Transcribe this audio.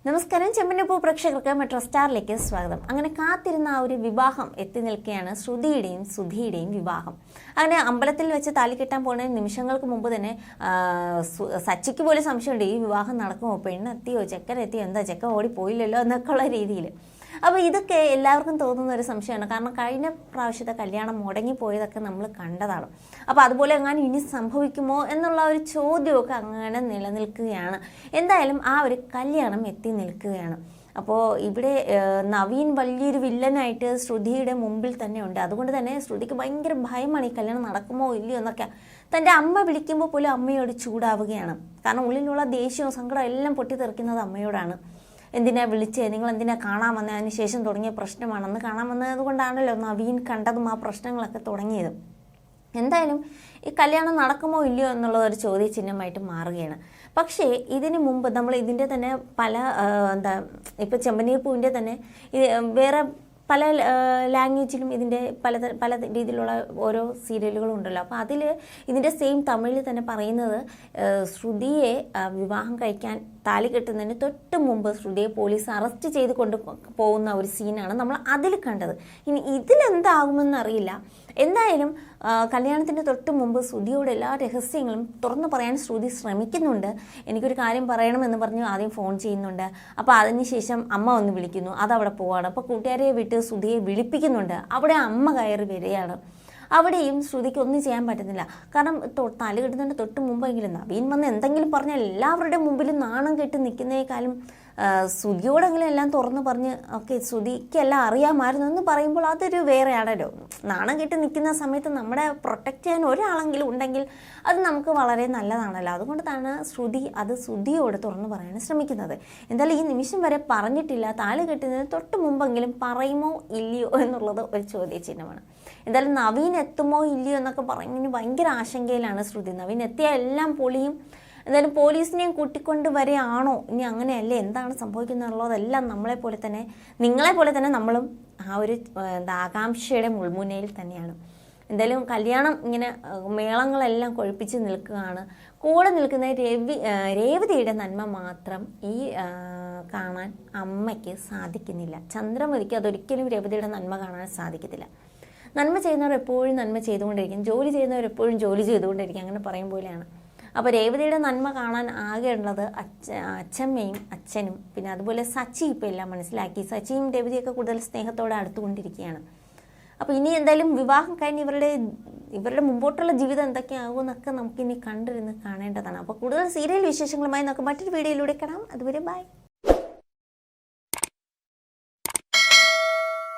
നമസ്കാരം. ചെമ്പനപ്പൂ പ്രേക്ഷകർക്ക് മെട്രോ സ്റ്റാറിലേക്ക് സ്വാഗതം. അങ്ങനെ കാത്തിരുന്ന ആ ഒരു വിവാഹം എത്തി നിൽക്കുകയാണ്. ശ്രുതിയുടെയും സുധിയുടെയും വിവാഹം. അങ്ങനെ അമ്പലത്തിൽ വെച്ച് താലി കെട്ടാൻ പോകുന്ന നിമിഷങ്ങൾക്ക് മുമ്പ് തന്നെ സച്ചിക്ക് പോലും സംശയമുണ്ട്, ഈ വിവാഹം നടക്കുമോ, പെണ്ണെത്തിയോ ചെക്കനെത്തിയോ, എന്താ ചെക്കൻ ഓടിപ്പോയില്ലല്ലോ എന്നൊക്കെ ഉള്ള രീതിയിൽ. അപ്പോൾ ഇതൊക്കെ എല്ലാവർക്കും തോന്നുന്ന ഒരു സംശയമാണ്. കാരണം കഴിഞ്ഞ പ്രാവശ്യത്തെ കല്യാണം മുടങ്ങിപ്പോയതൊക്കെ നമ്മൾ കണ്ടതാണ്. അപ്പോൾ അതുപോലെ എങ്ങാനും ഇനി സംഭവിക്കുമോ എന്നുള്ള ഒരു ചോദ്യമൊക്കെ അങ്ങനെ നിലനിൽക്കുകയാണ്. എന്തായാലും ആ ഒരു കല്യാണം എത്തി നിൽക്കുകയാണ്. അപ്പോൾ ഇവിടെ നവീൻ വലിയൊരു വില്ലനായിട്ട് ശ്രുതിയുടെ മുമ്പിൽ തന്നെ ഉണ്ട്. അതുകൊണ്ട് തന്നെ ശ്രുതിക്ക് ഭയങ്കര ഭയമാണ്, ഈ കല്യാണം നടക്കുമോ ഇല്ലയോ എന്നൊക്കെ. തൻ്റെ അമ്മ വിളിക്കുമ്പോൾ പോലും അമ്മയോട് ചൂടാവുകയാണ്. കാരണം ഉള്ളിലുള്ള ദേഷ്യവും സങ്കടവും എല്ലാം പൊട്ടിത്തെറിക്കുന്നത് അമ്മയോടാണ്. എന്തിനാ വിളിച്ചത്, നിങ്ങൾ എന്തിനാ കാണാൻ വന്നത്, അതിന് ശേഷം തുടങ്ങിയ പ്രശ്നമാണെന്ന്. കാണാൻ വന്നത് കൊണ്ടാണല്ലോ നവീൻ കണ്ടതും ആ പ്രശ്നങ്ങളൊക്കെ തുടങ്ങിയത്. എന്തായാലും ഈ കല്യാണം നടക്കുമോ ഇല്ലയോ എന്നുള്ളത് ഒരു ചോദ്യചിഹ്നമായിട്ട് മാറുകയാണ്. പക്ഷേ ഇതിന് മുമ്പ് നമ്മൾ ഇതിൻ്റെ തന്നെ പല ഇപ്പോൾ ചെമ്പനീർ പൂവിൻ്റെ തന്നെ വേറെ പല ലാംഗ്വേജിലും ഇതിൻ്റെ പല രീതിയിലുള്ള ഓരോ സീരിയലുകളും ഉണ്ടല്ലോ. അപ്പോൾ അതിൽ ഇതിൻ്റെ സെയിം തമിഴിൽ തന്നെ പറയുന്നത്, ശ്രുതിയെ വിവാഹം കഴിക്കാൻ താലി കെട്ടുന്നതിന് തൊട്ട് മുമ്പ് ശ്രുതിയെ പോലീസ് അറസ്റ്റ് ചെയ്ത് കൊണ്ട് പോകുന്ന ഒരു സീനാണ് നമ്മൾ അതിൽ കണ്ടത്. ഇനി ഇതിലെന്താകുമെന്നറിയില്ല. എന്തായാലും കല്യാണത്തിൻ്റെ തൊട്ട് മുമ്പ് ശ്രുതിയോട് എല്ലാ രഹസ്യങ്ങളും തുറന്നു പറയാൻ ശ്രുതി ശ്രമിക്കുന്നുണ്ട്. എനിക്കൊരു കാര്യം പറയണമെന്ന് പറഞ്ഞ് ആദ്യം ഫോൺ ചെയ്യുന്നുണ്ട്. അപ്പോൾ അതിനുശേഷം അമ്മ വന്ന് വിളിക്കുന്നു, അതവിടെ പോവാണ്. അപ്പോൾ കൂട്ടുകാരെ വിട്ട് ശ്രുതിയെ വിളിപ്പിക്കുന്നുണ്ട്. അവിടെ അമ്മ കയറി വരികയാണ്. അവിടെയും ശ്രുതിക്ക് ഒന്നും ചെയ്യാൻ പറ്റുന്നില്ല. കാരണം താലി കെട്ടുന്നതിൻ്റെ തൊട്ട് മുമ്പെങ്കിലും നവീൻ വന്ന് എന്തെങ്കിലും പറഞ്ഞാൽ എല്ലാവരുടെ മുമ്പിലും നാണം കെട്ട് നിൽക്കുന്നതിനേക്കാളും ശ്രുതിയോടെങ്കിലും എല്ലാം തുറന്നു പറഞ്ഞ് ഓക്കെ ശ്രുതിക്കെല്ലാം അറിയാമായിരുന്നു എന്ന് പറയുമ്പോൾ അതൊരു വേറെയാണല്ലോ. നാണം കെട്ട് നിൽക്കുന്ന സമയത്ത് നമ്മളെ പ്രൊട്ടക്റ്റ് ചെയ്യാൻ ഒരാളെങ്കിലും ഉണ്ടെങ്കിൽ അത് നമുക്ക് വളരെ നല്ലതാണല്ലോ. അതുകൊണ്ട് തന്നെ ശ്രുതിയോട് തുറന്നു പറയാൻ ശ്രമിക്കുന്നത്. എന്തായാലും ഈ നിമിഷം വരെ പറഞ്ഞിട്ടില്ല. താലി കെട്ടുന്നതിന് തൊട്ട് മുമ്പെങ്കിലും പറയുമോ ഇല്ലയോ എന്നുള്ളത് ഒരു ചോദ്യചിഹ്നമാണ്. എന്തായാലും നവീൻ എത്തുമോ ഇല്ലയോ എന്നൊക്കെ പറഞ്ഞ് ഭയങ്കര ആശങ്കയിലാണ് ശ്രുതി. നവീൻ എത്തിയാൽ എല്ലാം പൊളിയും. എന്തായാലും പോലീസിനെയും കൂട്ടിക്കൊണ്ട് വരെയാണോ, ഇനി അങ്ങനെയല്ലേ, എന്താണ് സംഭവിക്കുന്നുള്ളതെല്ലാം നിങ്ങളെ പോലെ തന്നെ നമ്മളും ആ ഒരു ആകാംക്ഷയുടെ മുൾമുനയിൽ തന്നെയാണ്. എന്തായാലും കല്യാണം ഇങ്ങനെ മേളങ്ങളെല്ലാം കൊഴിപ്പിച്ച് നിൽക്കുകയാണ്. കൂടെ നിൽക്കുന്ന രേവതിയുടെ നന്മ മാത്രം ഈ കാണാൻ അമ്മയ്ക്ക് സാധിക്കുന്നില്ല. ചന്ദ്രമതിക്ക് അതൊരിക്കലും രേവതിയുടെ നന്മ കാണാൻ സാധിക്കത്തില്ല. നന്മ ചെയ്യുന്നവർ എപ്പോഴും നന്മ ചെയ്തുകൊണ്ടിരിക്കും, ജോലി ചെയ്യുന്നവർ എപ്പോഴും ജോലി ചെയ്തുകൊണ്ടിരിക്കും, അങ്ങനെ പറയും പോലെയാണ്. അപ്പോൾ രേവതിയുടെ നന്മ കാണാൻ ആകെ ഉള്ളത് അച്ഛമ്മയും അച്ഛനും, പിന്നെ അതുപോലെ സച്ചി ഇപ്പോൾ എല്ലാം മനസ്സിലാക്കി. സച്ചിയും രേവതിയൊക്കെ കൂടുതൽ സ്നേഹത്തോടെ അടുത്തുകൊണ്ടിരിക്കുകയാണ്. അപ്പോൾ ഇനി എന്തായാലും വിവാഹം കഴിഞ്ഞ് ഇവരുടെ മുമ്പോട്ടുള്ള ജീവിതം എന്തൊക്കെയാകുമെന്നൊക്കെ നമുക്കിനി കണ്ടിരുന്ന് കാണേണ്ടതാണ്. അപ്പോൾ കൂടുതൽ സീരിയൽ വിശേഷങ്ങളുമായി നമുക്ക് മറ്റൊരു വീഡിയോയിലൂടെ കാണാം. അതുവരെ ബൈ.